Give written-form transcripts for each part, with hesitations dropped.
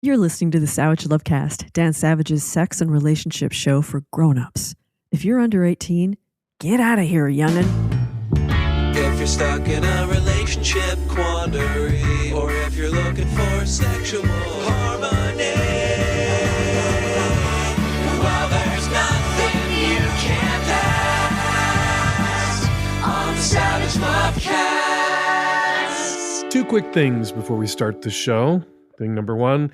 You're listening to the Savage Lovecast, Dan Savage's sex and relationship show for grown-ups. If you're under 18, get out of here, youngin'. If you're stuck in a relationship quandary, or if you're looking for sexual harmony, well, there's nothing you can't ask on the Savage Lovecast. Two quick things before we start the show. Thing number one,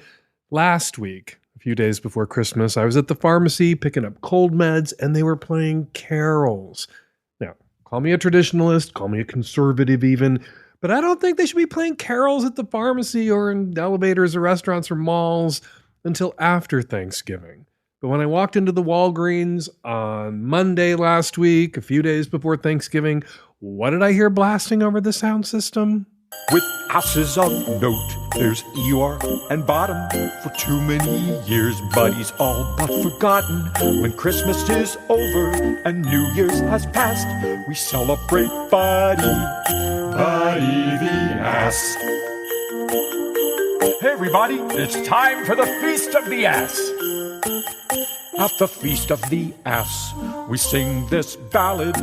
last week, a few days before Christmas, I was at the pharmacy picking up cold meds and they were playing carols. Now, call me a traditionalist, call me a conservative even, but I don't think they should be playing carols at the pharmacy or in elevators or restaurants or malls until after Thanksgiving. But when I walked into the Walgreens on Monday last week, a few days before Thanksgiving, what did I hear blasting over the sound system? With asses of note, there's Eeyore and Bottom. For too many years, Buddy's all but forgotten. When Christmas is over and New Year's has passed, we celebrate Buddy the Ass. Hey everybody, it's time for the Feast of the Ass. At the Feast of the Ass, we sing this ballad.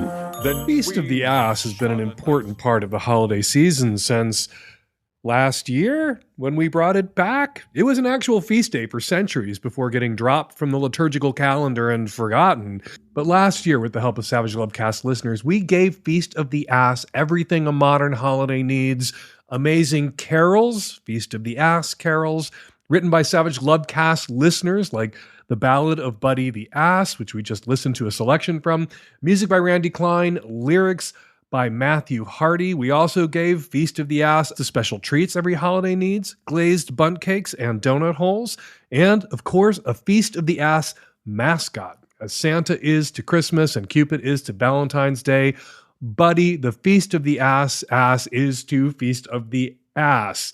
Then Feast of the Ass has been an important part of the holiday season since last year when we brought it back. It was an actual feast day for centuries before getting dropped from the liturgical calendar and forgotten. But last year, with the help of Savage Lovecast listeners, we gave Feast of the Ass everything a modern holiday needs. Amazing carols, Feast of the Ass carols, written by Savage Lovecast listeners like The Ballad of Buddy the Ass, which we just listened to a selection from, music by Randy Klein, lyrics by Matthew Hardy. We also gave Feast of the Ass the special treats every holiday needs, glazed bundt cakes and donut holes, and, of course, a Feast of the Ass mascot. As Santa is to Christmas and Cupid is to Valentine's Day, Buddy, the Feast of the Ass is to Feast of the Ass.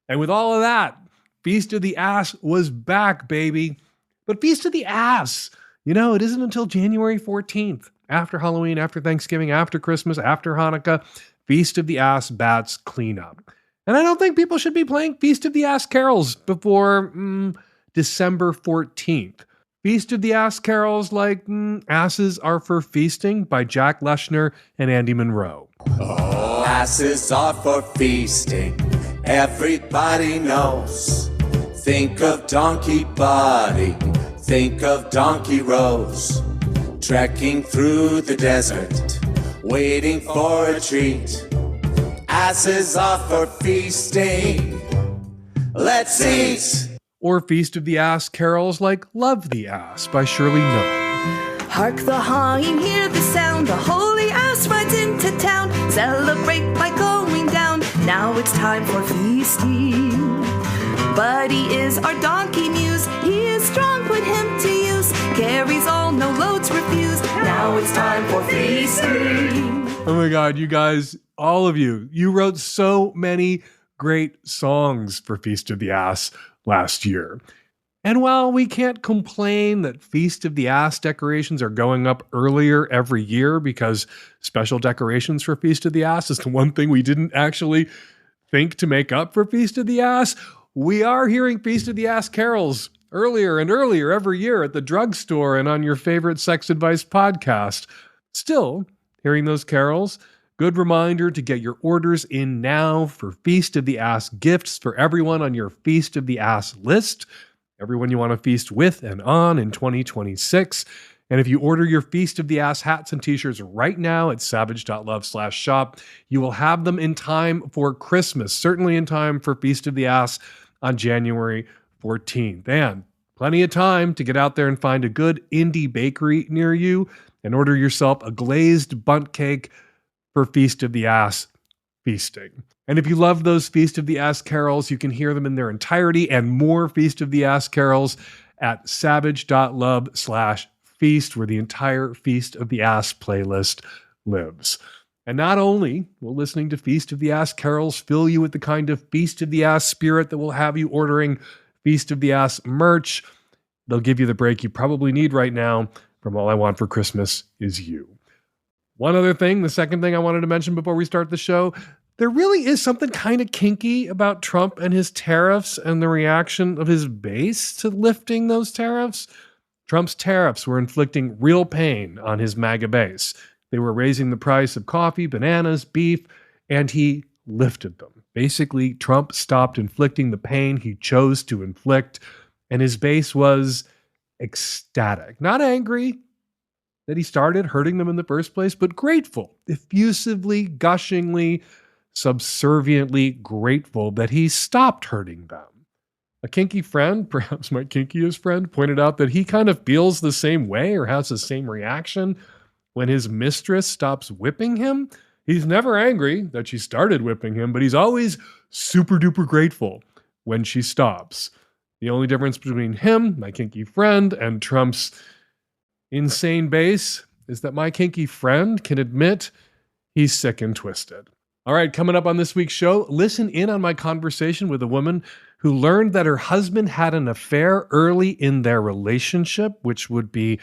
And with all of that, Feast of the Ass was back, baby. But Feast of the Ass, it isn't until January 14th, after Halloween, after Thanksgiving, after Christmas, after Hanukkah, Feast of the Ass bats clean up. And I don't think people should be playing Feast of the Ass carols before December 14th. Feast of the Ass carols like Asses Are for Feasting by Jack Leshner and Andy Monroe. Oh, asses are for feasting, everybody knows. Think of Donkey Buddy, think of Donkey Rose, trekking through the desert, waiting for a treat. Asses are for feasting, let's eat. Or Feast of the Ass carols like Love the Ass by Shirley Noel. Hark the hawing, hear the sound, the holy ass rides into town. Celebrate by going down, now it's time for feasting. Buddy is our donkey muse, he is strong, put him to use. Carries all, no loads refused, now it's time for feasting. Oh my God, you guys, all of you wrote so many great songs for Feast of the Ass last year. And while we can't complain that Feast of the Ass decorations are going up earlier every year because special decorations for Feast of the Ass is the one thing we didn't actually think to make up for Feast of the Ass, we are hearing Feast of the Ass carols earlier and earlier every year at the drugstore and on your favorite sex advice podcast. Still, hearing those carols, good reminder to get your orders in now for Feast of the Ass gifts for everyone on your Feast of the Ass list, everyone you want to feast with and on in 2026. And if you order your Feast of the Ass hats and t-shirts right now at savage.love/shop, you will have them in time for Christmas, certainly in time for Feast of the Ass on January 14th. And plenty of time to get out there and find a good indie bakery near you and order yourself a glazed bundt cake for Feast of the Ass feasting. And if you love those Feast of the Ass carols, you can hear them in their entirety and more Feast of the Ass carols at savage.love/feast, where the entire Feast of the Ass playlist lives. And not only will listening to Feast of the Ass carols fill you with the kind of Feast of the Ass spirit that will have you ordering Feast of the Ass merch, they'll give you the break you probably need right now from All I Want for Christmas Is You. One other thing, the second thing I wanted to mention before we start the show, there really is something kind of kinky about Trump and his tariffs and the reaction of his base to lifting those tariffs. Trump's tariffs were inflicting real pain on his MAGA base. They were raising the price of coffee, bananas, beef, and he lifted them. Basically, Trump stopped inflicting the pain he chose to inflict, and his base was ecstatic. Not angry that he started hurting them in the first place, but grateful, effusively, gushingly, subserviently grateful that he stopped hurting them. A kinky friend, perhaps my kinkiest friend, pointed out that he kind of feels the same way or has the same reaction when his mistress stops whipping him. He's never angry that she started whipping him, but he's always super duper grateful when she stops. The only difference between him, my kinky friend, and Trump's insane base is that my kinky friend can admit he's sick and twisted. All right, coming up on this week's show, listen in on my conversation with a woman who learned that her husband had an affair early in their relationship, which would be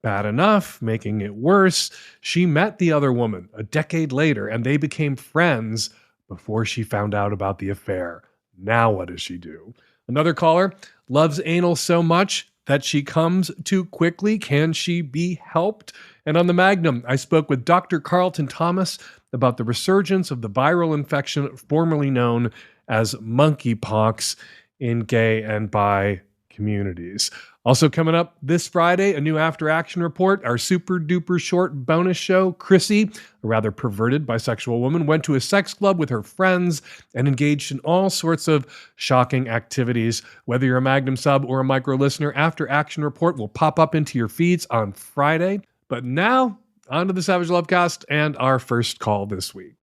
bad enough, making it worse. She met the other woman a decade later, and they became friends before she found out about the affair. Now what does she do? Another caller loves anal so much that she comes too quickly. Can she be helped? And on the Magnum, I spoke with Dr. Carleton Thomas about the resurgence of the viral infection formerly known as Mpox in gay and bi communities. Also coming up this Friday, a new After Action report. Our super duper short bonus show. Chrissy, a rather perverted bisexual woman, went to a sex club with her friends and engaged in all sorts of shocking activities. Whether you're a Magnum sub or a micro listener, After Action report will pop up into your feeds on Friday. But now, on to the Savage Lovecast and our first call this week.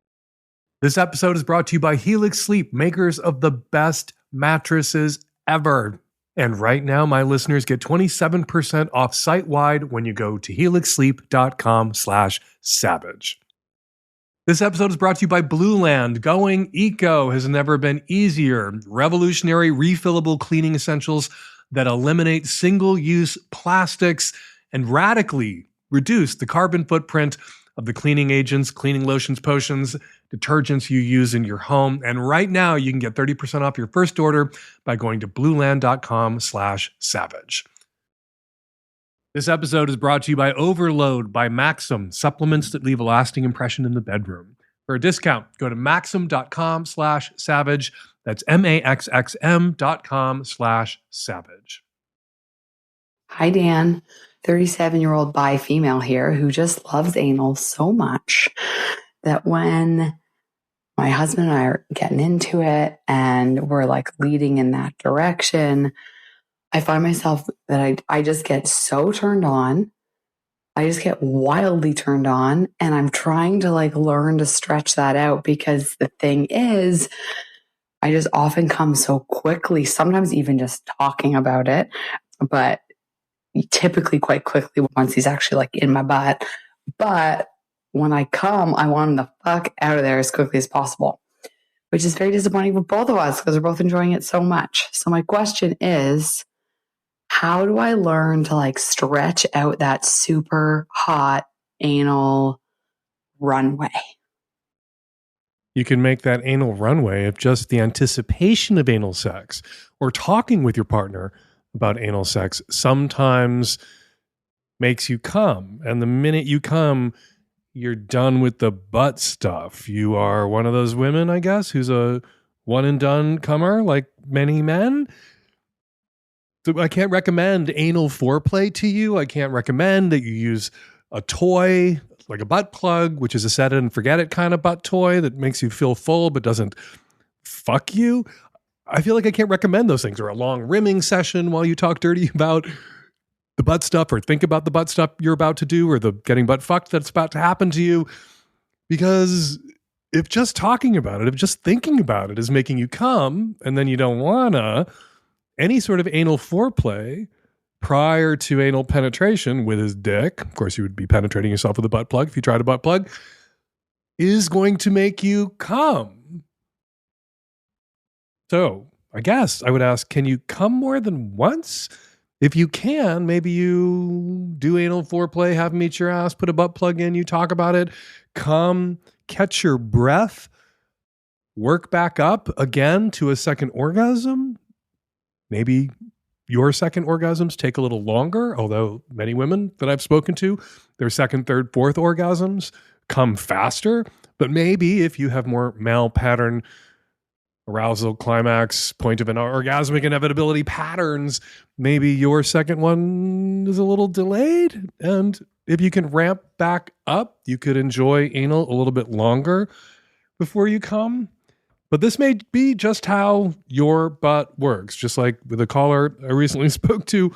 This episode is brought to you by Helix Sleep, makers of the best mattresses ever. And right now, my listeners get 27% off site-wide when you go to helixsleep.com/savage. This episode is brought to you by Blue Land. Going eco has never been easier. Revolutionary refillable cleaning essentials that eliminate single-use plastics and radically reduce the carbon footprint of the cleaning agents, cleaning lotions, potions, detergents you use in your home. And right now you can get 30% off your first order by going to blueland.com/savage. This episode is brought to you by Overload by Maxim, supplements that leave a lasting impression in the bedroom. For a discount, go to maxim.com/savage. That's maxxm.com/savage. Hi, Dan. 37-year-old bi female here who just loves anal so much that when my husband and I are getting into it and we're like leading in that direction, I find myself that I just get so turned on. I just get wildly turned on, and I'm trying to like learn to stretch that out, because the thing is, I just often come so quickly, sometimes even just talking about it, but typically quite quickly once he's actually like in my butt. But when I come, I want him the fuck out of there as quickly as possible, which is very disappointing for both of us because we're both enjoying it so much. So my question is, how do I learn to like stretch out that super hot anal runway? You can make that anal runway if just the anticipation of anal sex or talking with your partner about anal sex sometimes makes you come. And the minute you come, you're done with the butt stuff. You are one of those women, I guess, who's a one and done comer like many men. So I can't recommend anal foreplay to you. I can't recommend that you use a toy like a butt plug, which is a set it and forget it kind of butt toy that makes you feel full but doesn't fuck you. I feel like I can't recommend those things, or a long rimming session while you talk dirty about the butt stuff or think about the butt stuff you're about to do, or the getting butt fucked that's about to happen to you. Because if just talking about it, if just thinking about it is making you come and then you don't wanna, any sort of anal foreplay prior to anal penetration with his dick, of course you would be penetrating yourself with a butt plug if you tried a butt plug, is going to make you come. So I guess I would ask, can you come more than once? If you can, maybe you do anal foreplay, have him eat your ass, put a butt plug in, you talk about it, come, catch your breath work back up again to a second orgasm. Maybe your second orgasms take a little longer, although many women that I've spoken to, their second, third, fourth orgasms come faster. But maybe if you have more male pattern arousal, climax, point of an orgasmic inevitability patterns, maybe your second one is a little delayed. And if you can ramp back up, you could enjoy anal a little bit longer before you come. But this may be just how your butt works. Just like with a caller I recently spoke to,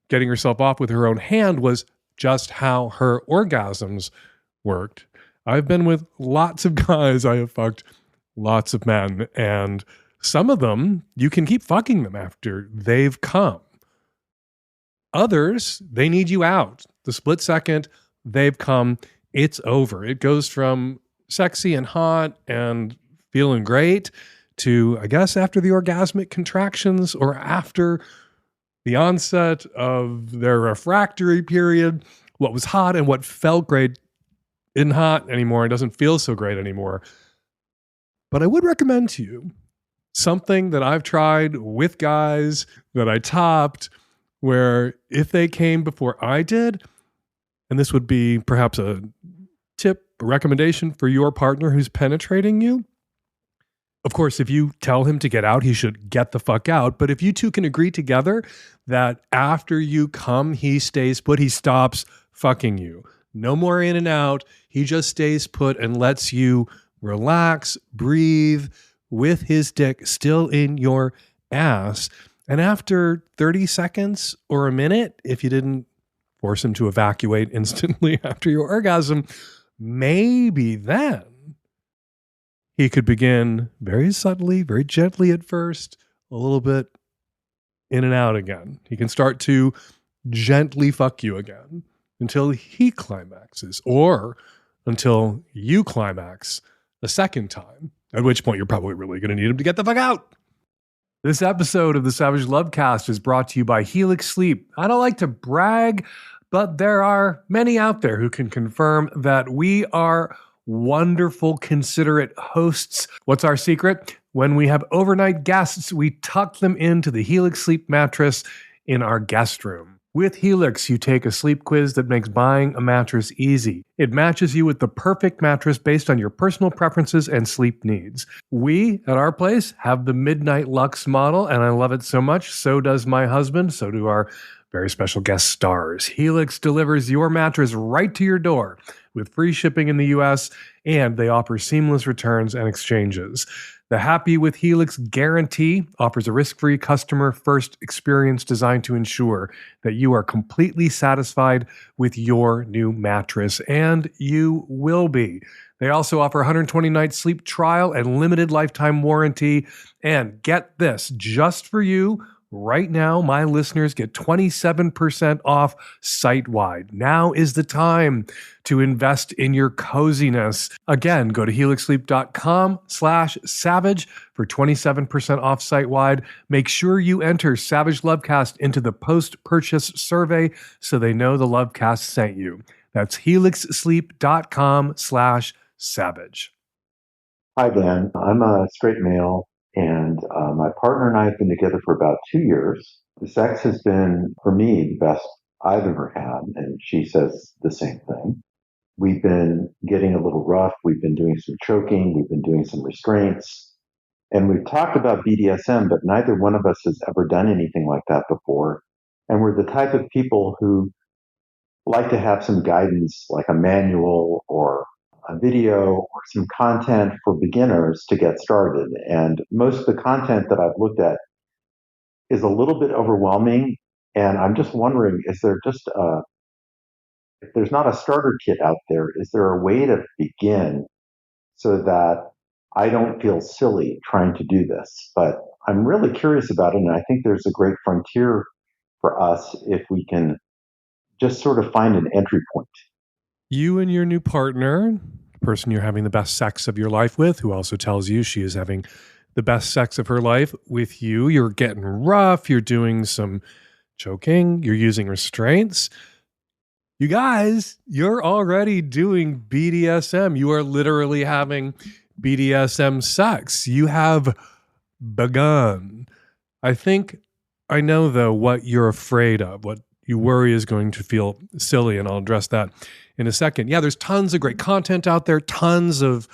getting herself off with her own hand was just how her orgasms worked. I've been with lots of guys. I have fucked lots of men. And some of them, you can keep fucking them after they've come. Others, they need you out. The split second they've come, it's over. It goes from sexy and hot and feeling great to, I guess, after the orgasmic contractions or after the onset of their refractory period, what was hot and what felt great isn't hot anymore. It doesn't feel so great anymore. But I would recommend to you something that I've tried with guys that I topped, where if they came before I did, and this would be perhaps a tip, a recommendation for your partner who's penetrating you. Of course, if you tell him to get out, he should get the fuck out. But if you two can agree together that after you come, he stays put, he stops fucking you. No more in and out. He just stays put and lets you relax, breathe with his dick still in your ass. And after 30 seconds or a minute, if you didn't force him to evacuate instantly after your orgasm, maybe then he could begin very subtly, very gently at first, a little bit in and out again. He can start to gently fuck you again until he climaxes or until you climax a second time, at which point you're probably really going to need him to get the fuck out. This episode of the Savage Lovecast is brought to you by Helix Sleep. I don't like to brag, but there are many out there who can confirm that we are wonderful, considerate hosts. What's our secret? When we have overnight guests, we tuck them into the Helix Sleep mattress in our guest room. With Helix, you take a sleep quiz that makes buying a mattress easy. It matches you with the perfect mattress based on your personal preferences and sleep needs. We, at our place, have the Midnight Luxe model, and I love it so much. So does my husband. So do our very special guest stars. Helix delivers your mattress right to your door with free shipping in the US, and they offer seamless returns and exchanges. The Happy with Helix guarantee offers a risk-free customer-first experience designed to ensure that you are completely satisfied with your new mattress, and you will be. They also offer 120-night sleep trial and limited lifetime warranty. And get this, just for you, right now, my listeners get 27% off site-wide. Now is the time to invest in your coziness. Again, go to helixsleep.com/savage for 27% off site-wide. Make sure you enter Savage Lovecast into the post-purchase survey so they know the Lovecast sent you. That's helixsleep.com/savage. Hi, Dan. I'm a straight male. And my partner and I have been together for about 2 years. The sex has been, for me, the best I've ever had, and she says the same thing. We've been getting a little rough. We've been doing some choking. We've been doing some restraints. And we've talked about BDSM, but neither one of us has ever done anything like that before. And we're the type of people who like to have some guidance, like a manual or a video or some content for beginners to get started. And most of the content that I've looked at is a little bit overwhelming. And I'm just wondering, is there just if there's not a starter kit out there, is there a way to begin so that I don't feel silly trying to do this? But I'm really curious about it. And I think there's a great frontier for us if we can just sort of find an entry point. You and your new partner, the person you're having the best sex of your life with, who also tells you she is having the best sex of her life with you. You're getting rough. You're doing some choking. You're using restraints. You guys, you're already doing BDSM. You are literally having BDSM sex. You have begun. I think I know, though, what you're afraid of, what you worry is going to feel silly, and I'll address that in a second. Yeah, there's tons of great content out there, tons of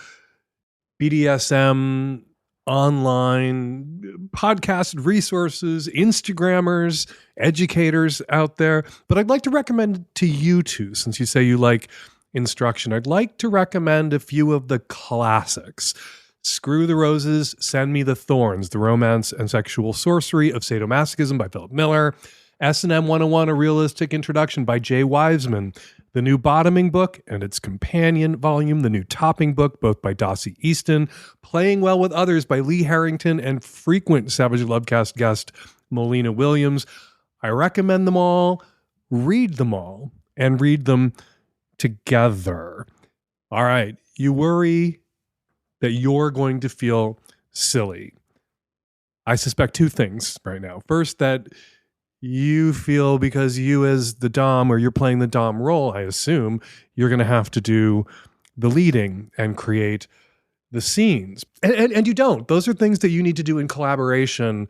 BDSM online podcast resources, Instagrammers, educators out there. But I'd like to recommend to you two, since you say you like instruction, I'd like to recommend a few of the classics. Screw the Roses, Send Me the Thorns, The Romance and Sexual Sorcery of Sadomasochism by Philip Miller, S&M 101, A Realistic Introduction by Jay Wiseman, the new Bottoming book and its companion volume, the new Topping book, both by Dossie Easton, Playing Well with Others by Lee Harrington, and frequent Savage Lovecast guest Molina Williams. I recommend them all, read them all, and read them together. All right, you worry that you're going to feel silly. I suspect two things right now. First, that you feel because you as the Dom, or you're playing the Dom role, I assume, you're going to have to do the leading and create the scenes. And you don't. Those are things that you need to do in collaboration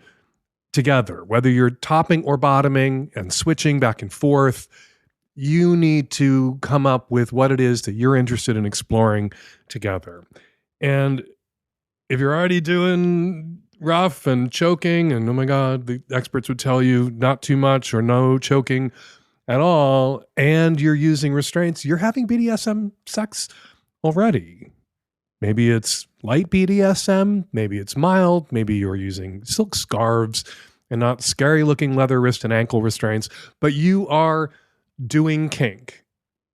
together. Whether you're topping or bottoming and switching back and forth, you need to come up with what it is that you're interested in exploring together. And if you're already doing rough and choking, and oh my God, the experts would tell you not too much or no choking at all, and you're using restraints, you're having BDSM sex already. Maybe it's light BDSM, maybe it's mild, maybe you're using silk scarves and not scary looking leather wrist and ankle restraints, but you are doing kink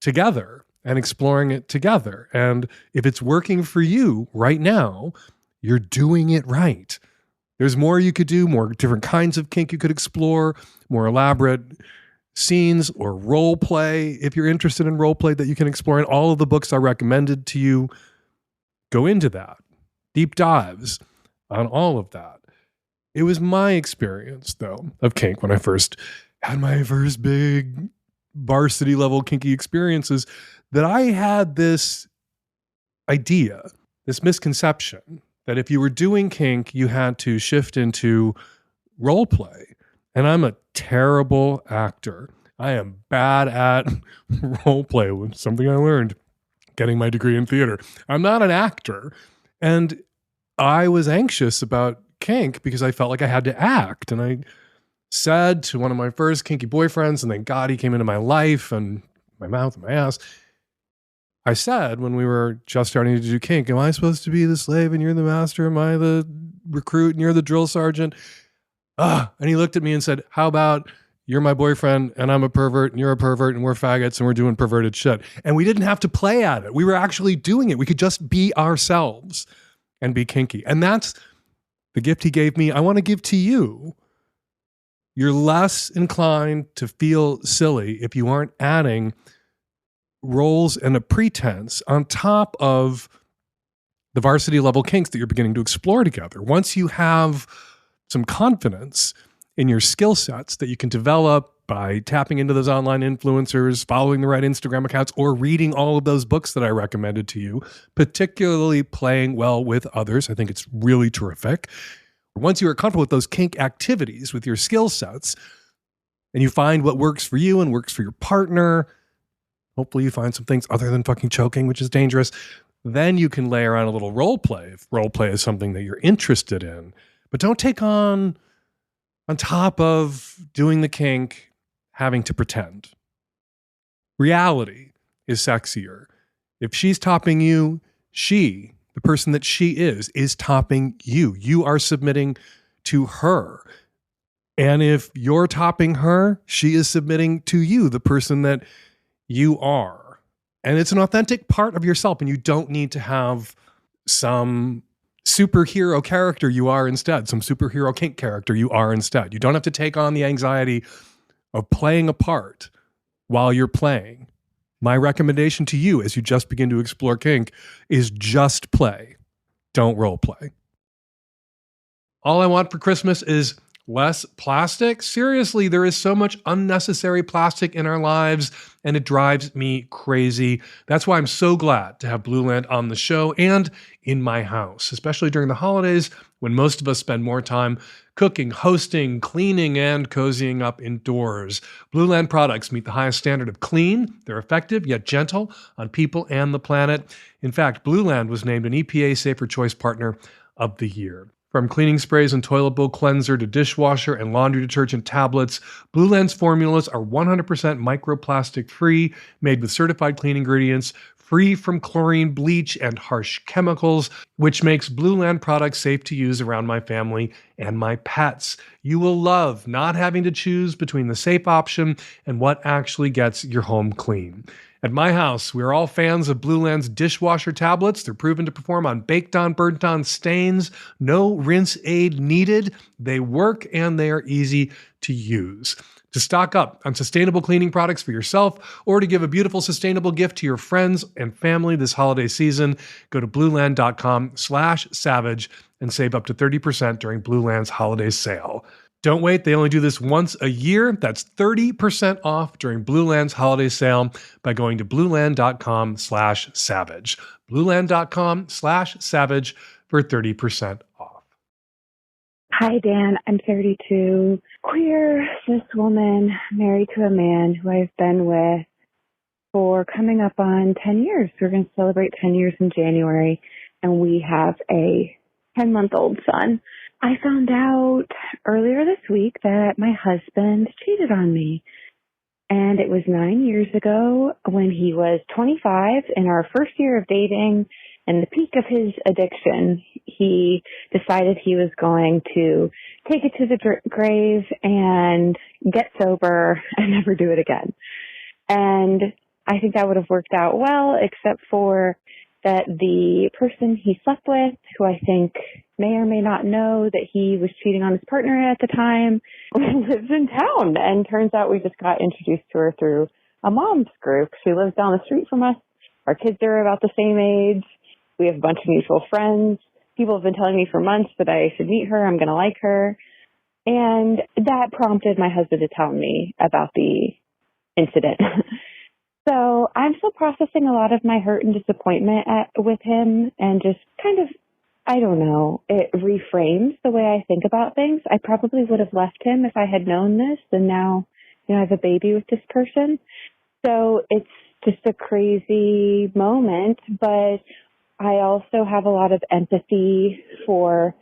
together and exploring it together. And if it's working for you right now, you're doing it right. There's more you could do, more different kinds of kink you could explore, more elaborate scenes or role play, if you're interested in role play, that you can explore. And all of the books I recommended to you go into that. Deep dives on all of that. It was my experience, though, of kink when I first had my first big varsity level kinky experiences, that I had this idea, this misconception, that if you were doing kink, you had to shift into role play. And I'm a terrible actor. I am bad at role play, which is something I learned getting my degree in theater. I'm not an actor. And I was anxious about kink because I felt like I had to act. And I said to one of my first kinky boyfriends, and thank God he came into my life and my mouth and my ass, I said, when we were just starting to do kink, am I supposed to be the slave and you're the master? Am I the recruit and you're the drill sergeant? And he looked at me and said, how about you're my boyfriend and I'm a pervert and you're a pervert and we're faggots and we're doing perverted shit. And we didn't have to play at it. We were actually doing it. We could just be ourselves and be kinky. And that's the gift he gave me. I want to give to you. You're less inclined to feel silly if you aren't adding roles and a pretense on top of the varsity level kinks that you're beginning to explore together. Once you have some confidence in your skill sets that you can develop by tapping into those online influencers, following the right Instagram accounts, or reading all of those books that I recommended to you, particularly Playing Well with Others. I think it's really terrific. Once you are comfortable with those kink activities, with your skill sets, and you find what works for you and works for your partner, hopefully you find some things other than fucking choking, which is dangerous, then you can layer on a little role play if role play is something that you're interested in. But don't take on top of doing the kink, having to pretend. Reality is sexier. If she's topping you, the person that she is topping you. You are submitting to her. And if you're topping her, she is submitting to you, the person that you are. And it's an authentic part of yourself, and you don't need to have some superhero character you are instead, some superhero kink character you are instead. You don't have to take on the anxiety of playing a part while you're playing. My recommendation to you as you just begin to explore kink is just play. Don't role play. All I want for Christmas is Less plastic? Seriously, there is so much unnecessary plastic in our lives, and it drives me crazy. That's why I'm so glad to have Blueland on the show and in my house, especially during the holidays when most of us spend more time cooking, hosting, cleaning, and cozying up indoors. Blueland products meet the highest standard of clean. They're effective yet gentle on people and the planet. In fact, Blueland was named an EPA Safer Choice Partner of the Year. From cleaning sprays and toilet bowl cleanser to dishwasher and laundry detergent tablets, Blueland's formulas are 100% microplastic free, made with certified clean ingredients, free from chlorine, bleach, and harsh chemicals, which makes Blueland products safe to use around my family and my pets. You will love not having to choose between the safe option and what actually gets your home clean. At my house, we're all fans of Blueland's dishwasher tablets. They're proven to perform on baked-on, burnt-on stains. No rinse aid needed. They work and they are easy to use. To stock up on sustainable cleaning products for yourself or to give a beautiful sustainable gift to your friends and family this holiday season, go to blueland.com/savage and save up to 30% during Blueland's holiday sale. Don't wait, they only do this once a year. That's 30% off during Blueland's holiday sale by going to blueland.com/savage. Blueland.com/savage for 30% off. Hi, Dan. I'm 32, queer, cis woman, married to a man who I've been with for coming up on 10 years. We're going to celebrate 10 years in January, and we have a 10-month-old son. I found out earlier this week that my husband cheated on me. And it was 9 years ago when he was 25 in our first year of dating and the peak of his addiction. He decided he was going to take it to the grave and get sober and never do it again. And I think that would have worked out well, except for that the person he slept with, who I think may or may not know that he was cheating on his partner at the time, lives in town. And turns out we just got introduced to her through a mom's group. She lives down the street from us. Our kids are about the same age. We have a bunch of mutual friends. People have been telling me for months that I should meet her. I'm going to like her. And that prompted my husband to tell me about the incident. So I'm still processing a lot of my hurt and disappointment with him, and just kind of, I don't know, it reframes the way I think about things. I probably would have left him if I had known this, and now, I have a baby with this person. So it's just a crazy moment, but I also have a lot of empathy for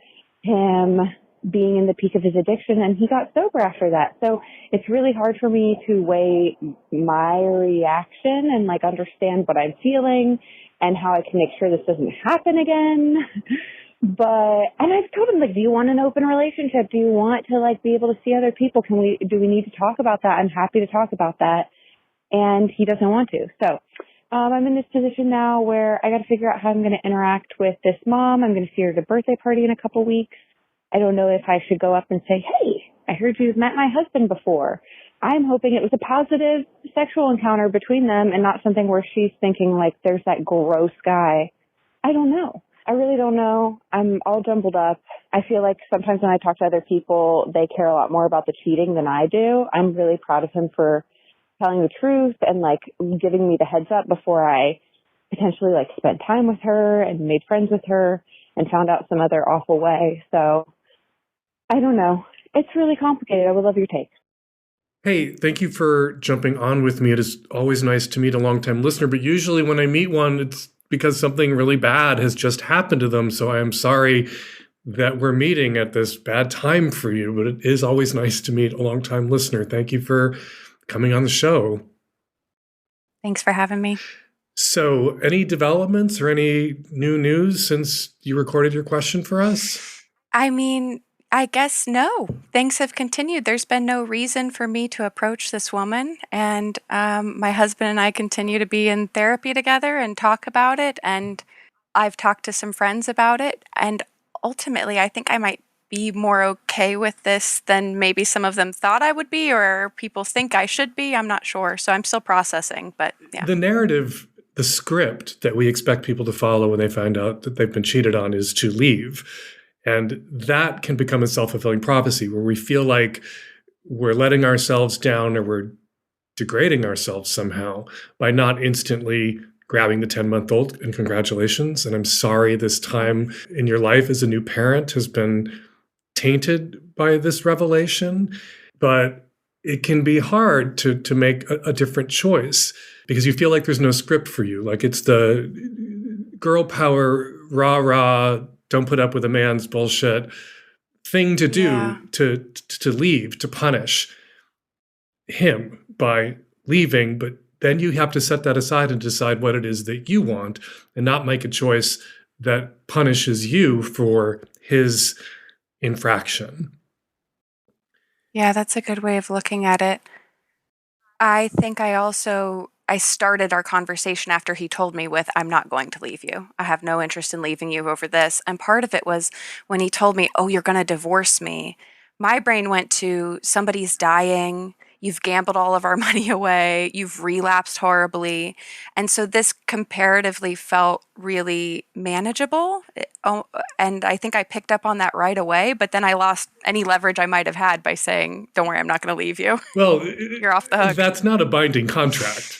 him being in the peak of his addiction, and he got sober after that. So it's really hard for me to weigh my reaction and understand what I'm feeling and how I can make sure this doesn't happen again. And I've told him, do you want an open relationship? Do you want to be able to see other people? Do we need to talk about that? I'm happy to talk about that. And he doesn't want to. So I'm in this position now where I got to figure out how I'm going to interact with this mom. I'm going to see her at a birthday party in a couple weeks. I don't know if I should go up and say, hey, I heard you've met my husband before. I'm hoping it was a positive sexual encounter between them and not something where she's thinking there's that gross guy. I don't know. I really don't know. I'm all jumbled up. I feel like sometimes when I talk to other people, they care a lot more about the cheating than I do. I'm really proud of him for telling the truth and giving me the heads up before I potentially spent time with her and made friends with her and found out some other awful way. So I don't know. It's really complicated. I would love your take. Hey, thank you for jumping on with me. It is always nice to meet a longtime listener, but usually when I meet one, it's because something really bad has just happened to them. So I am sorry that we're meeting at this bad time for you, but it is always nice to meet a longtime listener. Thank you for coming on the show. Thanks for having me. So any developments or any new news since you recorded your question for us? I guess no. Things have continued. There's been no reason for me to approach this woman. And my husband and I continue to be in therapy together and talk about it. And I've talked to some friends about it. And ultimately, I think I might be more okay with this than maybe some of them thought I would be, or people think I should be. I'm not sure. So I'm still processing. But yeah. The narrative, the script that we expect people to follow when they find out that they've been cheated on is to leave. And that can become a self-fulfilling prophecy where we feel like we're letting ourselves down or we're degrading ourselves somehow by not instantly grabbing the 10-month-old and congratulations. And I'm sorry this time in your life as a new parent has been tainted by this revelation. But it can be hard to make a different choice because you feel like there's no script for you. Like it's the girl power, rah, don't put up with a man's bullshit thing to do to leave, to punish him by leaving. But then you have to set that aside and decide what it is that you want and not make a choice that punishes you for his infraction. Yeah, that's a good way of looking at it. I think I started our conversation after he told me with, I'm not going to leave you. I have no interest in leaving you over this. And part of it was when he told me, oh, you're going to divorce me. My brain went to somebody's dying. You've gambled all of our money away. You've relapsed horribly. And so this comparatively felt really manageable. And I think I picked up on that right away. But then I lost any leverage I might have had by saying, don't worry, I'm not going to leave you. Well, you're off the hook. That's not a binding contract.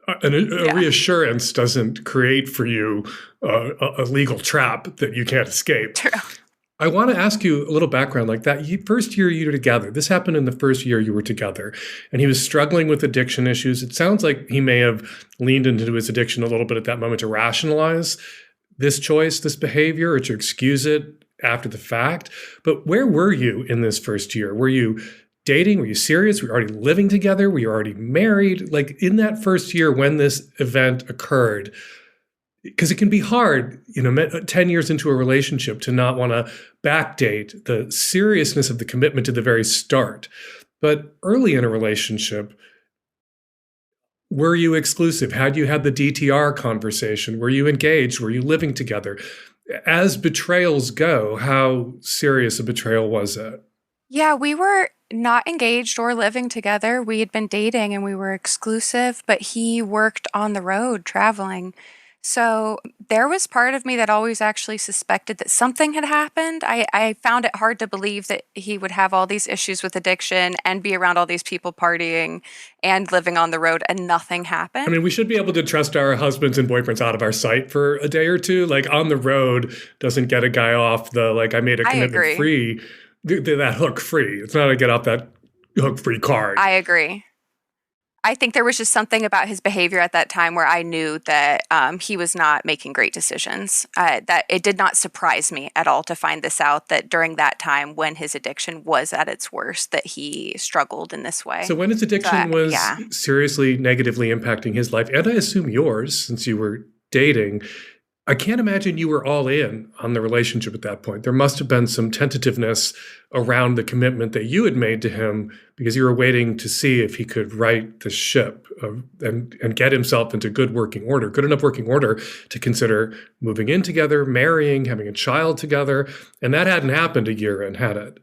A reassurance doesn't create for you a legal trap that you can't escape. True. I want to ask you a little background like that. First year you were together. This happened in the first year you were together. And he was struggling with addiction issues. It sounds like he may have leaned into his addiction a little bit at that moment to rationalize this choice, this behavior, or to excuse it after the fact. But where were you in this first year? Were you dating? Were you serious? Were you already living together? Were you already married? Like in that first year when this event occurred, because it can be hard, 10 years into a relationship to not want to backdate the seriousness of the commitment to the very start. But early in a relationship, were you exclusive? Had you had the DTR conversation? Were you engaged? Were you living together? As betrayals go, how serious a betrayal was it? Yeah, we were not engaged or living together. We had been dating and we were exclusive, but he worked on the road traveling. So there was part of me that always actually suspected that something had happened. I found it hard to believe that he would have all these issues with addiction and be around all these people partying and living on the road and nothing happened. I mean, we should be able to trust our husbands and boyfriends out of our sight for a day or two. Like on the road doesn't get a guy off the, like, I made a commitment free, that hook free. It's not a get off that hook free card. I agree. I think there was just something about his behavior at that time where I knew that he was not making great decisions. That it did not surprise me at all to find this out, that during that time when his addiction was at its worst, that he struggled in this way. So when his addiction was seriously negatively impacting his life, and I assume yours, since you were dating, I can't imagine you were all in on the relationship at that point. There must have been some tentativeness around the commitment that you had made to him because you were waiting to see if he could right the ship and get himself into good enough working order to consider moving in together, marrying, having a child together. And that hadn't happened a year in, had it?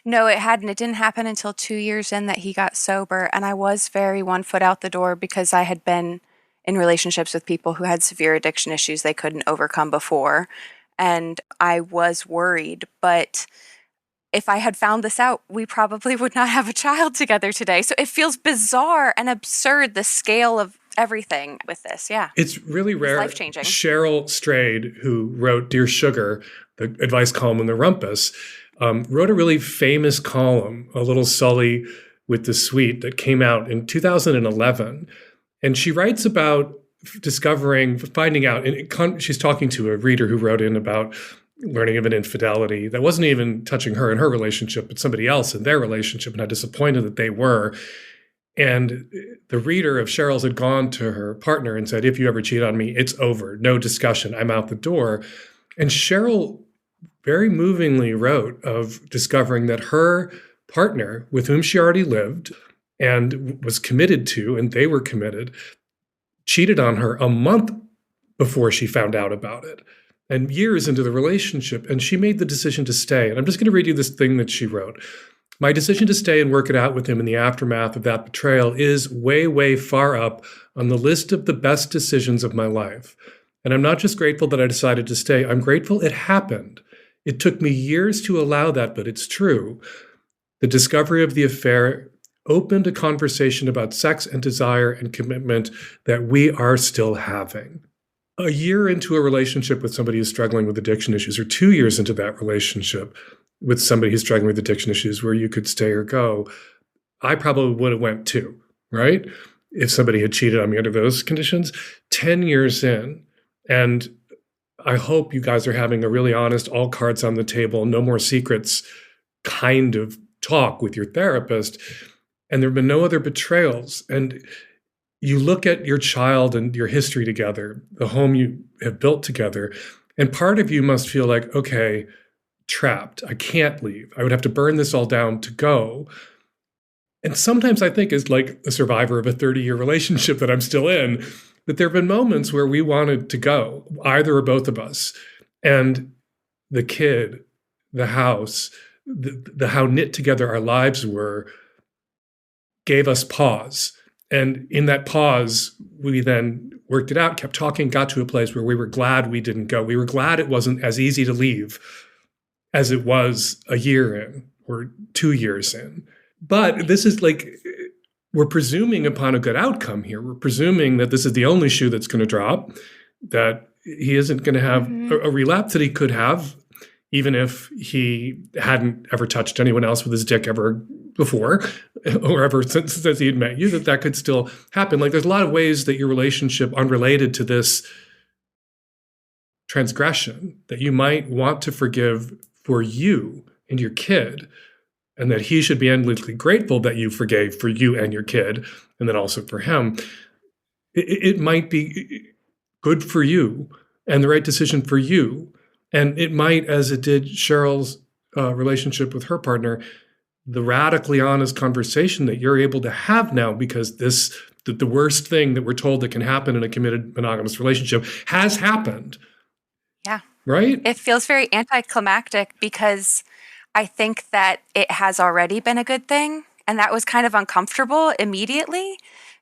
No, it hadn't. It didn't happen until 2 years in that he got sober. And I was very one foot out the door because I had been in relationships with people who had severe addiction issues they couldn't overcome before. And I was worried. But if I had found this out, we probably would not have a child together today. So it feels bizarre and absurd, the scale of everything with this. Yeah. It's really rare. It's life-changing. Cheryl Strayed, who wrote Dear Sugar, the advice column in the Rumpus, wrote a really famous column, A Little Sully with the Sweet, that came out in 2011. And she writes about finding out, and she's talking to a reader who wrote in about learning of an infidelity that wasn't even touching her and her relationship, but somebody else in their relationship, and how disappointed that they were. And the reader of Cheryl's had gone to her partner and said, if you ever cheat on me, it's over. No discussion. I'm out the door. And Cheryl very movingly wrote of discovering that her partner, with whom she already lived and was committed to, and they were committed, cheated on her a month before she found out about it, and years into the relationship. And she made the decision to stay. And I'm just going to read you this thing that she wrote. My decision to stay and work it out with him in the aftermath of that betrayal is way, way far up on the list of the best decisions of my life. And I'm not just grateful that I decided to stay. I'm grateful it happened. It took me years to allow that, but it's true. The discovery of the affair opened a conversation about sex and desire and commitment that we are still having. A year into a relationship with somebody who's struggling with addiction issues, or 2 years into that relationship with somebody who's struggling with addiction issues where you could stay or go, I probably would have went too, right? If somebody had cheated on me under those conditions. 10 years in, and I hope you guys are having a really honest, all cards on the table, no more secrets kind of talk with your therapist. And there have been no other betrayals. And you look at your child and your history together, the home you have built together, and part of you must feel like, okay, trapped. I can't leave. I would have to burn this all down to go. And sometimes I think, as like a survivor of a 30-year relationship that I'm still in, that there have been moments where we wanted to go, either or both of us. And the kid, the house, the how knit together our lives were, gave us pause. And in that pause, we then worked it out, kept talking, got to a place where we were glad we didn't go. We were glad it wasn't as easy to leave as it was a year in or 2 years in. But this is like, we're presuming upon a good outcome here. We're presuming that this is the only shoe that's going to drop, that he isn't going to have a relapse that he could have, even if he hadn't ever touched anyone else with his dick ever before, or ever since he had met you, that could still happen. Like, there's a lot of ways that your relationship, unrelated to this transgression, that you might want to forgive for you and your kid, and that he should be endlessly grateful that you forgave for you and your kid, and then also for him. It might be good for you and the right decision for you. And it might, as it did Cheryl's relationship with her partner, the radically honest conversation that you're able to have now, because the worst thing that we're told that can happen in a committed monogamous relationship has happened. Yeah. Right? It feels very anticlimactic because I think that it has already been a good thing. And that was kind of uncomfortable immediately,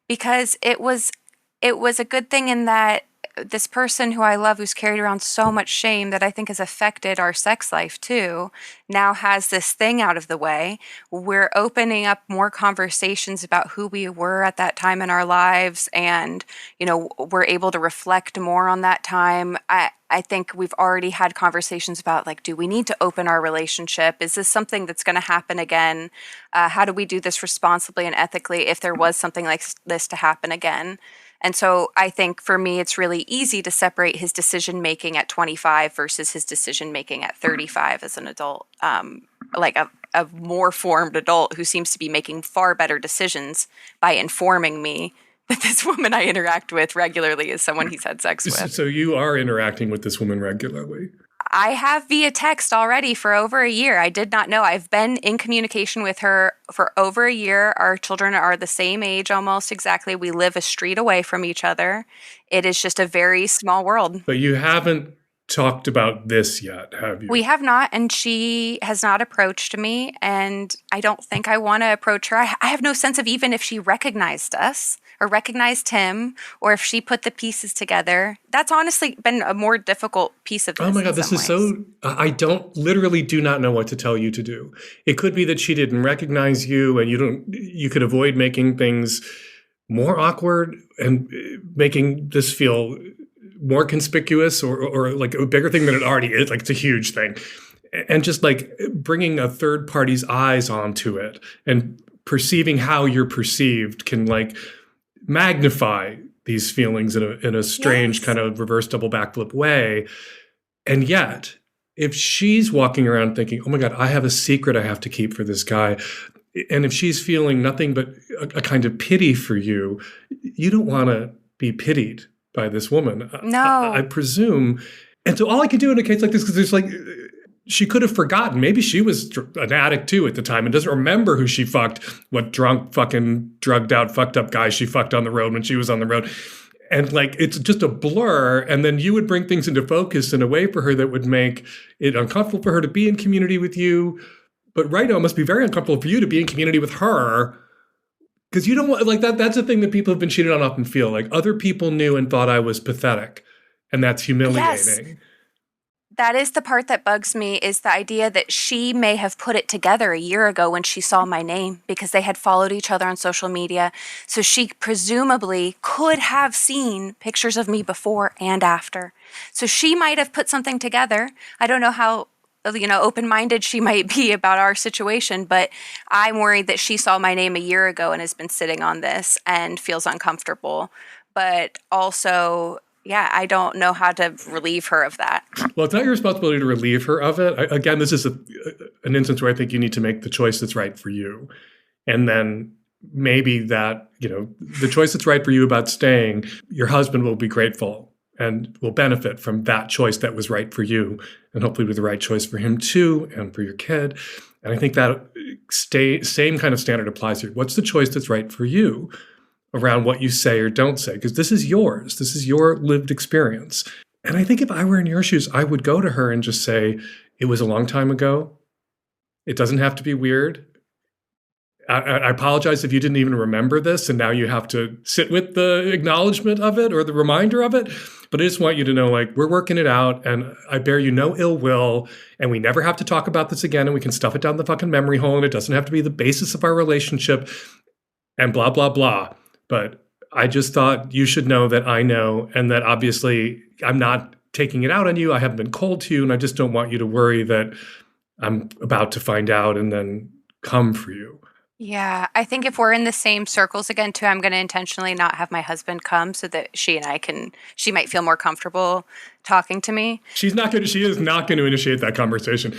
because it was a good thing in that this person who I love, who's carried around so much shame that I think has affected our sex life too, now has this thing out of the way. We're opening up more conversations about who we were at that time in our lives. And, we're able to reflect more on that time. I think we've already had conversations about, like, do we need to open our relationship? Is this something that's going to happen again? How do we do this responsibly and ethically if there was something like this to happen again? And so I think for me, it's really easy to separate his decision-making at 25 versus his decision-making at 35 as an adult, like a more formed adult who seems to be making far better decisions by informing me that this woman I interact with regularly is someone he's had sex with. So you are interacting with this woman regularly? I have via text already for over a year. I did not know. I've been in communication with her for over a year. Our children are the same age almost exactly. We live a street away from each other. It is just a very small world. But you haven't talked about this yet, have you? We have not, and she has not approached me, and I don't think I want to approach her. I have no sense of even if she recognized us or recognized him, or if she put the pieces together. That's honestly been a more difficult piece of this. Oh my God, this is so, I literally do not know what to tell you to do. It could be that she didn't recognize you and you could avoid making things more awkward and making this feel more conspicuous or like a bigger thing than it already is. Like, it's a huge thing. And just like bringing a third party's eyes onto it and perceiving how you're perceived can like magnify these feelings in a strange kind of reverse double backflip way. And yet, if she's walking around thinking, oh my God, I have a secret I have to keep for this guy, and if she's feeling nothing but a kind of pity for you, you don't want to be pitied by this woman. No. I presume. And so all I can do in a case like this, because there's like, she could have forgotten. Maybe she was an addict too at the time and doesn't remember who she fucked, what drunk, fucking drugged out, fucked up guy she fucked on the road when she was on the road. And like, it's just a blur. And then you would bring things into focus in a way for her that would make it uncomfortable for her to be in community with you. But right now it must be very uncomfortable for you to be in community with her. Because you don't want, like, that's the thing that people have been cheated on often feel. Like, other people knew and thought I was pathetic. And that's humiliating. Yes. That is the part that bugs me, is the idea that she may have put it together a year ago when she saw my name, because they had followed each other on social media. So she presumably could have seen pictures of me before and after. So she might have put something together. I don't know how, open-minded she might be about our situation, but I'm worried that she saw my name a year ago and has been sitting on this and feels uncomfortable. But also, yeah, I don't know how to relieve her of that. Well, it's not your responsibility to relieve her of it. Again, this is an instance where I think you need to make the choice that's right for you. And then maybe that, the choice that's right for you about staying, your husband will be grateful and will benefit from that choice that was right for you, and hopefully be the right choice for him too, and for your kid. And I think that same kind of standard applies here. What's the choice that's right for you around what you say or don't say? Because this is yours. This is your lived experience. And I think if I were in your shoes, I would go to her and just say, it was a long time ago. It doesn't have to be weird. I apologize if you didn't even remember this, and now you have to sit with the acknowledgement of it or the reminder of it. But I just want you to know, we're working it out, and I bear you no ill will, and we never have to talk about this again, and we can stuff it down the fucking memory hole, and it doesn't have to be the basis of our relationship, and blah, blah, blah. But I just thought you should know that I know, and that obviously I'm not taking it out on you. I haven't been cold to you, and I just don't want you to worry that I'm about to find out and then come for you. Yeah, I think if we're in the same circles again too, I'm going to intentionally not have my husband come so that she might feel more comfortable talking to me. She is not going to initiate that conversation.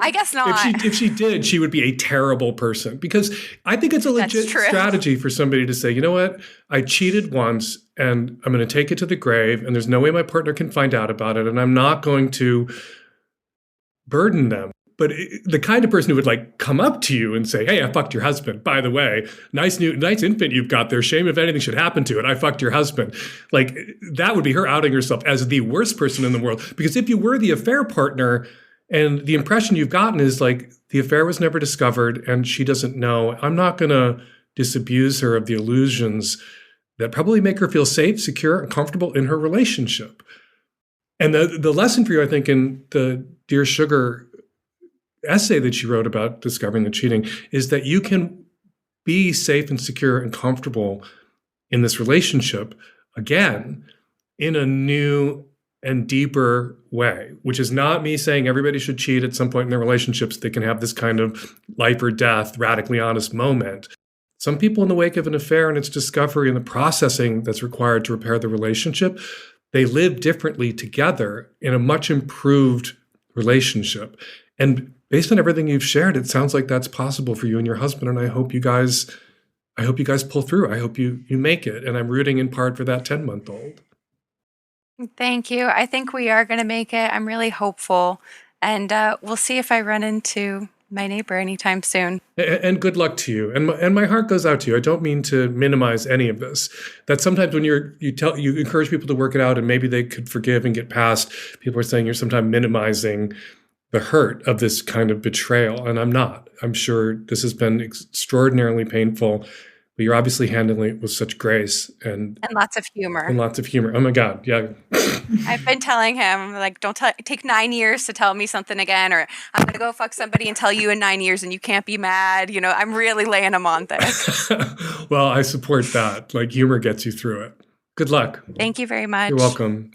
I guess not. If she did, she would be a terrible person, because I think it's a legit strategy for somebody to say, you know what, I cheated once and I'm going to take it to the grave, and there's no way my partner can find out about it, and I'm not going to burden them. But the kind of person who would come up to you and say, hey, I fucked your husband. By the way, nice infant you've got there. Shame if anything should happen to it. I fucked your husband. That would be her outing herself as the worst person in the world. Because if you were the affair partner and the impression you've gotten is the affair was never discovered and she doesn't know, I'm not going to disabuse her of the illusions that probably make her feel safe, secure, and comfortable in her relationship. And the lesson for you, I think, in the Dear Sugar essay that she wrote about discovering the cheating is that you can be safe and secure and comfortable in this relationship again in a new and deeper way, which is not me saying everybody should cheat at some point in their relationships. They can have this kind of life or death, radically honest moment. Some people, in the wake of an affair and its discovery and the processing that's required to repair the relationship, they live differently together in a much improved relationship. And based on everything you've shared, it sounds like that's possible for you and your husband. And I hope you guys pull through. I hope you make it. And I'm rooting in part for that 10-month-old. Thank you. I think we are going to make it. I'm really hopeful. And we'll see if I run into my neighbor anytime soon. And good luck to you. And my heart goes out to you. I don't mean to minimize any of this. That sometimes when you encourage people to work it out and maybe they could forgive and get past, people are saying you're sometimes minimizing the hurt of this kind of betrayal. And I'm not. I'm sure this has been extraordinarily painful, but you're obviously handling it with such grace and lots of humor. Oh my God. Yeah. I've been telling him, don't take 9 years to tell me something again, or I'm going to go fuck somebody and tell you in 9 years and you can't be mad. I'm really laying him on thick. Well, I support that. Humor gets you through it. Good luck. Thank you very much. You're welcome.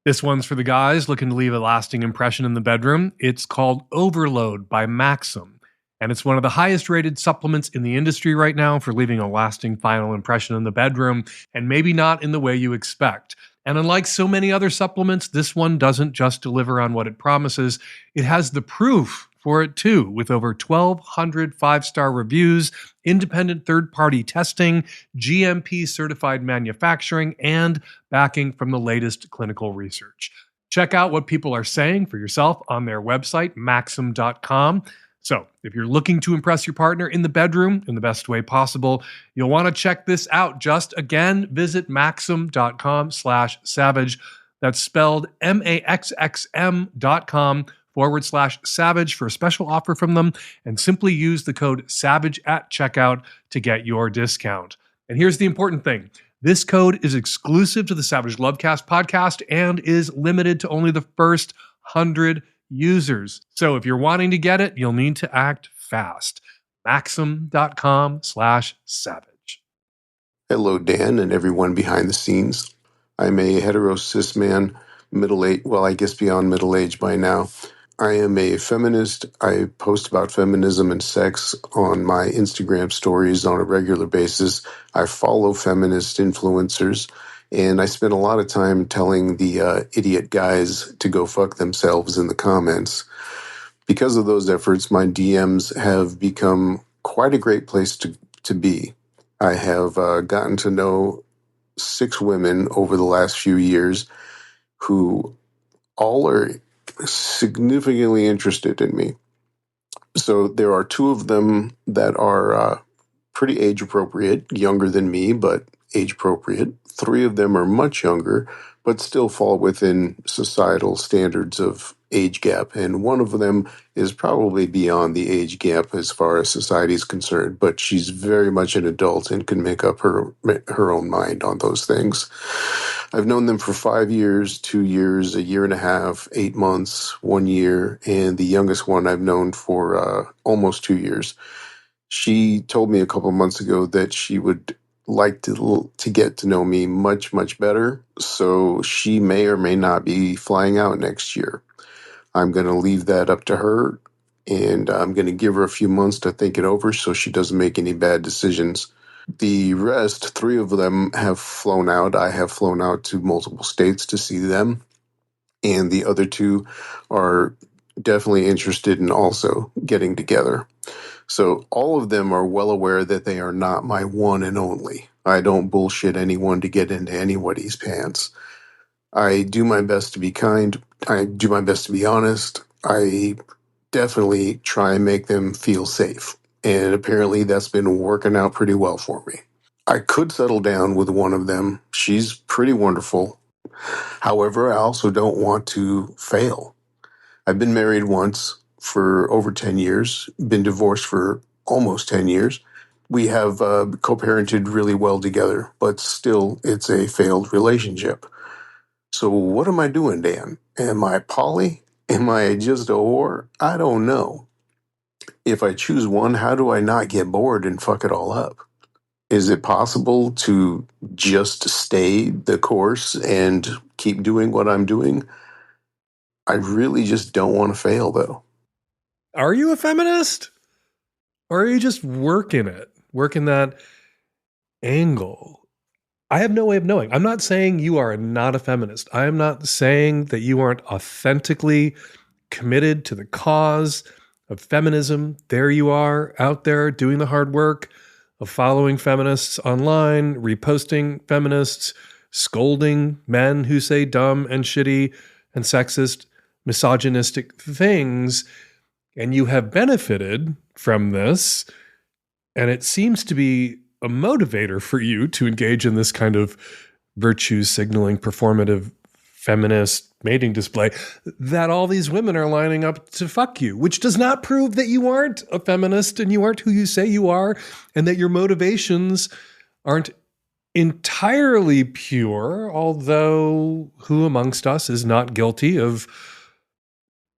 This one's for the guys looking to leave a lasting impression in the bedroom. It's called Overload by Magnum, and it's one of the highest rated supplements in the industry right now for leaving a lasting final impression in the bedroom, and maybe not in the way you expect. And unlike so many other supplements, this one doesn't just deliver on what it promises. It has the proof for it too, with over 1,200 5-star reviews, independent third-party testing, GMP-certified manufacturing, and backing from the latest clinical research. Check out what people are saying for yourself on their website, Maxim.com. So if you're looking to impress your partner in the bedroom in the best way possible, you'll want to check this out. Just again, visit Maxim.com/savage. That's spelled MAXXM.com/savage for a special offer from them, and simply use the code SAVAGE at checkout to get your discount. And here's the important thing. This code is exclusive to the Savage Lovecast podcast and is limited to only the first 100 users. So if you're wanting to get it, you'll need to act fast. Maxim.com/savage. Hello, Dan, and everyone behind the scenes. I'm a hetero cis man, middle-aged, well, I guess beyond middle-aged by now. I am a feminist. I post about feminism and sex on my Instagram stories on a regular basis. I follow feminist influencers, and I spend a lot of time telling the idiot guys to go fuck themselves in the comments. Because of those efforts, my DMs have become quite a great place to be. I have gotten to know 6 women over the last few years who all are significantly interested in me. So there are 2 of them that are pretty age appropriate, younger than me, but age appropriate. 3 of them are much younger, but still fall within societal standards of age gap. And 1 of them is probably beyond the age gap as far as society is concerned, but she's very much an adult and can make up her own mind on those things. I've known them for 5 years, 2 years, a year and a half, 8 months, 1 year, and the youngest one I've known for almost 2 years. She told me a couple months ago that she would like to get to know me much, much better, so she may or may not be flying out next year. I'm going to leave that up to her, and I'm going to give her a few months to think it over so she doesn't make any bad decisions. The rest, 3 of them have flown out. I have flown out to multiple states to see them, and the other 2 are definitely interested in also getting together. So all of them are well aware that they are not my one and only. I don't bullshit anyone to get into anybody's pants. I do my best to be kind. I do my best to be honest. I definitely try and make them feel safe. And apparently that's been working out pretty well for me. I could settle down with one of them. She's pretty wonderful. However, I also don't want to fail. I've been married once for over 10 years, been divorced for almost 10 years. We have co-parented really well together, but still it's a failed relationship. So what am I doing, Dan? Am I poly? Am I just a whore? I don't know. If I choose one, how do I not get bored and fuck it all up? Is it possible to just stay the course and keep doing what I'm doing? I really just don't want to fail, though. Are you a feminist? Or are you just working that angle? I have no way of knowing. I'm not saying you are not a feminist. I am not saying that you aren't authentically committed to the cause of feminism. There you are out there doing the hard work of following feminists online, reposting feminists, scolding men who say dumb and shitty and sexist, misogynistic things. And you have benefited from this. And it seems to be a motivator for you to engage in this kind of virtue signaling, performative, feminist mating display, that all these women are lining up to fuck you, which does not prove that you aren't a feminist and you aren't who you say you are, and that your motivations aren't entirely pure, although who amongst us is not guilty of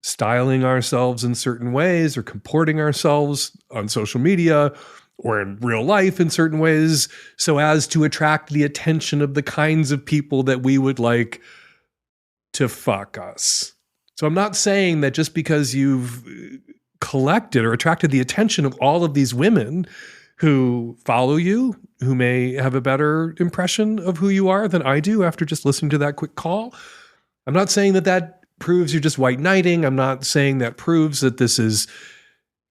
styling ourselves in certain ways or comporting ourselves on social media or in real life in certain ways so as to attract the attention of the kinds of people that we would like to fuck us. So I'm not saying that just because you've collected or attracted the attention of all of these women who follow you, who may have a better impression of who you are than I do after just listening to that quick call, I'm not saying that that proves you're just white knighting. I'm not saying that proves that this is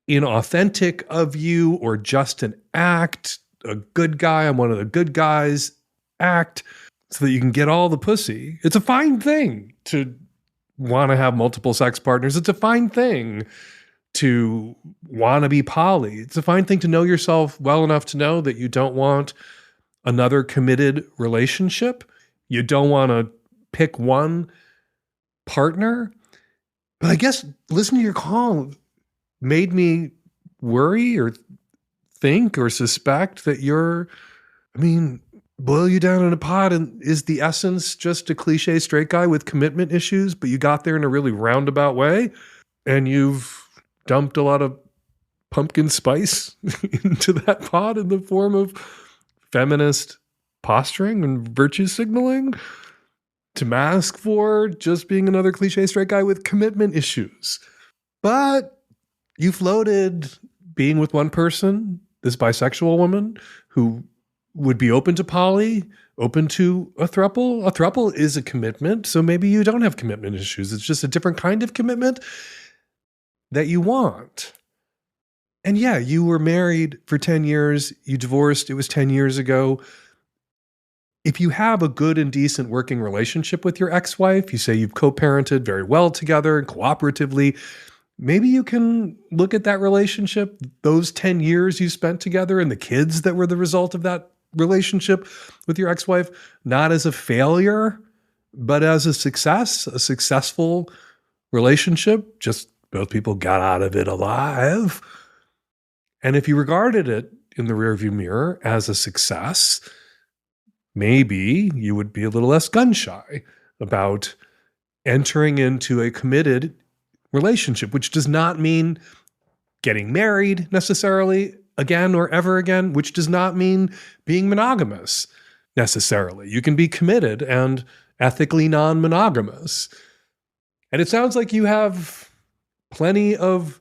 inauthentic of you or just an act, a good guy, I'm one of the good guys act so that you can get all the pussy. It's a fine thing to want to have multiple sex partners. It's a fine thing to want to be poly. It's a fine thing to know yourself well enough to know that you don't want another committed relationship. You don't want to pick one partner. But I guess listening to your call made me worry or think or suspect that you're, boil you down in a pot, and is the essence just a cliche straight guy with commitment issues, but you got there in a really roundabout way, and you've dumped a lot of pumpkin spice into that pot in the form of feminist posturing and virtue signaling to mask for just being another cliche straight guy with commitment issues. But you floated being with one person, this bisexual woman who would be open to poly, open to a throuple. A throuple is a commitment, so maybe you don't have commitment issues. It's just a different kind of commitment that you want. And yeah, you were married for 10 years, you divorced, it was 10 years ago. If you have a good and decent working relationship with your ex-wife, you say you've co-parented very well together and cooperatively, maybe you can look at that relationship, those 10 years you spent together and the kids that were the result of that relationship with your ex-wife, not as a failure, but as a success, a successful relationship. Just both people got out of it alive. And if you regarded it in the rearview mirror as a success, maybe you would be a little less gun-shy about entering into a committed relationship, which does not mean getting married necessarily again or ever again, which does not mean being monogamous necessarily. You can be committed and ethically non-monogamous. And it sounds like you have plenty of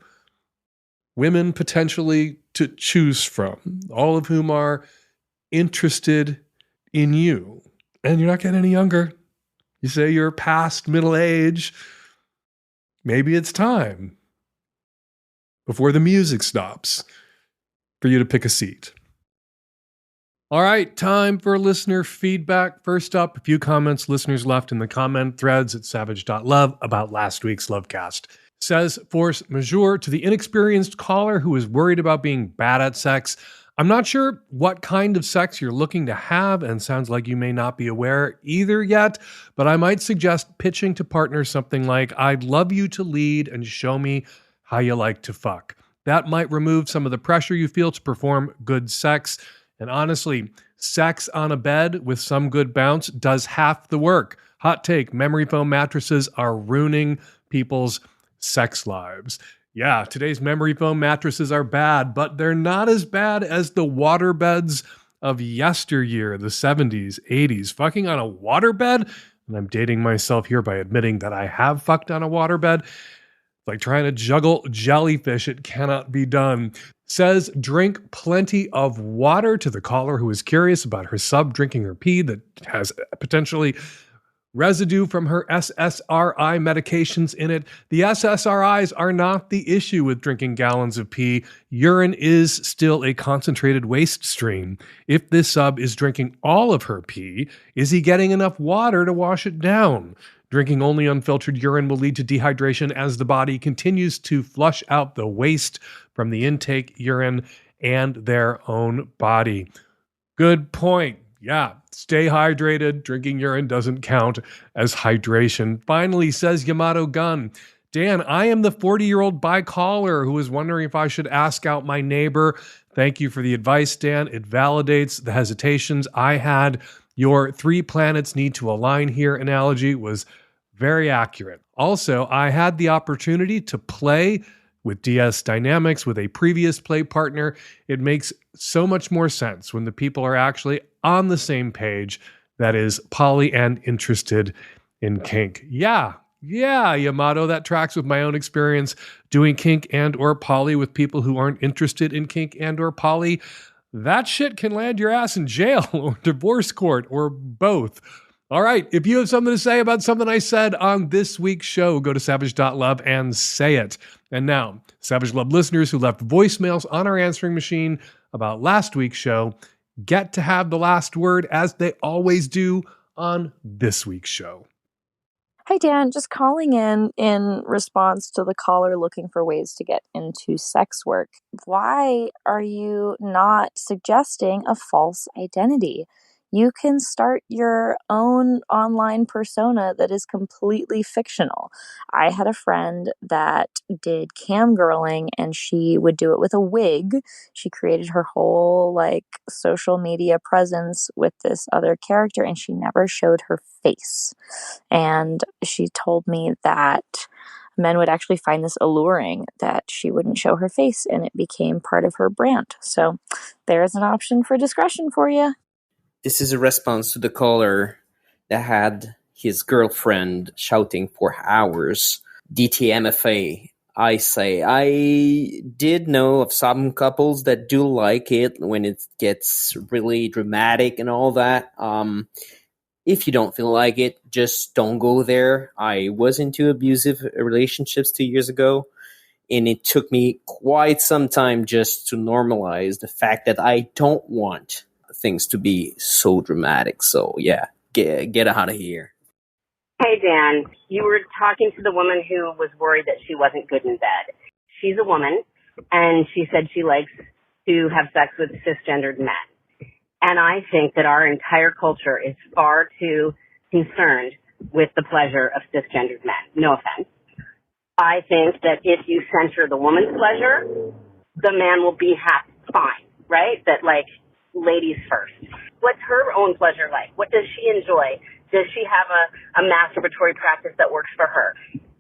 women potentially to choose from, all of whom are interested in you. And you're not getting any younger. You say you're past middle age. Maybe it's time, before the music stops, for you to pick a seat. All right, time for listener feedback. First up, a few comments listeners left in the comment threads at savage.love about last week's Lovecast. Says force majeure to the inexperienced caller who is worried about being bad at sex. I'm not sure what kind of sex you're looking to have, and sounds like you may not be aware either yet, but I might suggest pitching to partners something like, I'd love you to lead and show me how you like to fuck. That might remove some of the pressure you feel to perform good sex. And honestly, sex on a bed with some good bounce does half the work. Hot take, memory foam mattresses are ruining people's sex lives. Yeah, today's memory foam mattresses are bad, but they're not as bad as the waterbeds of yesteryear, the 70s, 80s. Fucking on a waterbed, and I'm dating myself here by admitting that I have fucked on a waterbed. It's like trying to juggle jellyfish. It cannot be done. Says drink plenty of water to the caller who is curious about her sub drinking her pee that has potentially residue from her SSRI medications in it. The SSRIs are not the issue with drinking gallons of pee. Urine is still a concentrated waste stream. If this sub is drinking all of her pee, is he getting enough water to wash it down? Drinking only unfiltered urine will lead to dehydration as the body continues to flush out the waste from the intake urine and their own body. Good point. Yeah, stay hydrated. Drinking urine doesn't count as hydration. Finally, says Yamato Gun, Dan, I am the 40-year-old bi caller who is wondering if I should ask out my neighbor. Thank you for the advice, Dan. It validates the hesitations I had. Your 3 planets need to align here analogy was very accurate. Also, I had the opportunity to play with DS Dynamics with a previous play partner. It makes so much more sense when the people are actually on the same page, that is poly and interested in kink. Yeah, Yamato, that tracks with my own experience doing kink and or poly with people who aren't interested in kink and or poly. That shit can land your ass in jail or divorce court or both. All right, if you have something to say about something I said on this week's show, go to savage.love and say it. And now, Savage Love listeners who left voicemails on our answering machine about last week's show get to have the last word, as they always do on this week's show. Hi, Dan. Just calling in response to the caller looking for ways to get into sex work. Why are you not suggesting a false identity? you can start your own online persona that is completely fictional. I had a friend that did cam girling, and she would do it with a wig. She created her whole like social media presence with this other character, and she never showed her face. And she told me that men would actually find this alluring, that she wouldn't show her face, and it became part of her brand. So there's an option for discretion for you. This is a response to the caller that had his girlfriend shouting for hours. DTMFA, I say. I did know of some couples that do like it when it gets really dramatic and all that. If you don't feel like it, just don't go there. I was into abusive relationships 2 years ago, and it took me quite some time just to normalize the fact that I don't want things to be so dramatic. So yeah, get out of here. Hey Dan, you were talking to the woman who was worried that she wasn't good in bed. She's a woman, and she said she likes to have sex with cisgendered men. And I think that our entire culture is far too concerned with the pleasure of cisgendered men. No offense. I think that if you center the woman's pleasure, the man will be happy, fine, right? That like, ladies first. What's her own pleasure like? What does she enjoy? Does she have a masturbatory practice that works for her?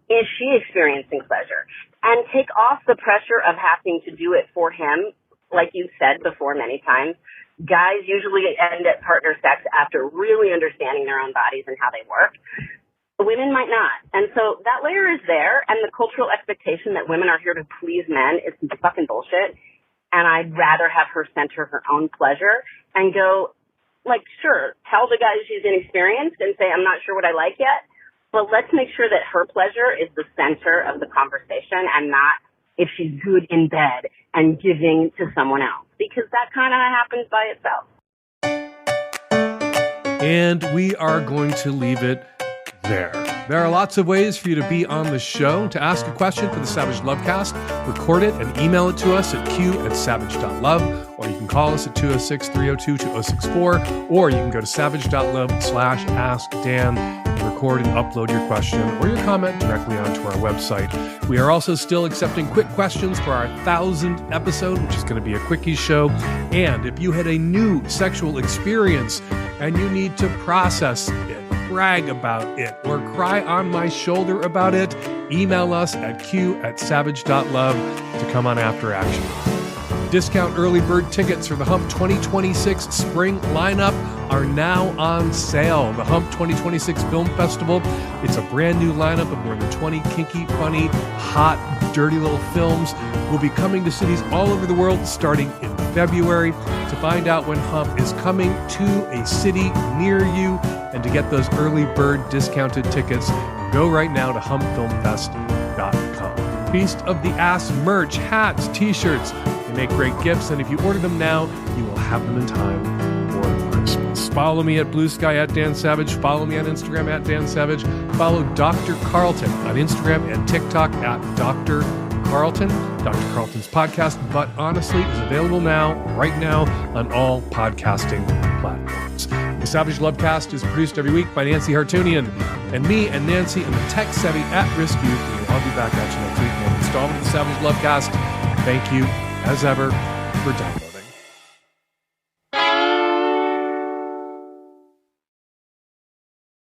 Is she experiencing pleasure? And take off the pressure of having to do it for him. Like you said before many times, guys usually end at partner sex after really understanding their own bodies and how they work. Women might not. And so that layer is there, and the cultural expectation that women are here to please men is fucking bullshit. And I'd rather have her center her own pleasure and go, like, sure, tell the guy she's inexperienced and say, I'm not sure what I like yet, but let's make sure that her pleasure is the center of the conversation and not if she's good in bed and giving to someone else, because that kind of happens by itself. And we are going to leave it there. There are lots of ways for you to be on the show. To ask a question for the Savage Lovecast, record it and email it to us at q@savage.love, or you can call us at 206-302-2064, or you can go to savage.love/askdan and record and upload your question or your comment directly onto our website. We are also still accepting quick questions for our 1000th episode, which is going to be a quickie show. And if you had a new sexual experience and you need to process it, brag about it, or cry on my shoulder about it, email us at q@savage.love to come on After Action. Discount early bird tickets for the Hump 2026 spring lineup are now on sale. The Hump 2026 Film Festival, it's a brand new lineup of more than 20 kinky, funny, hot, dirty little films. Will be coming to cities all over the world starting in February. To find out when Hump is coming to a city near you and to get those early bird discounted tickets, go right now to humpfilmfest.com. Feast of the Ass merch, hats, t-shirts. They make great gifts, and if you order them now, you will have them in time for Christmas. Follow me at Blue Sky at Dan Savage. Follow me on Instagram at Dan Savage. Follow Dr. Carleton on Instagram and TikTok at Dr. Carleton. Dr. Carleton's podcast, But Honestly, is available now, right now, on all podcasting platforms. The Savage Lovecast is produced every week by Nancy Hartunian, and me and Nancy and the tech-savvy at-risk youth. And I'll be back at you next week. And installment of the Savage Lovecast. Thank you, as ever, for downloading.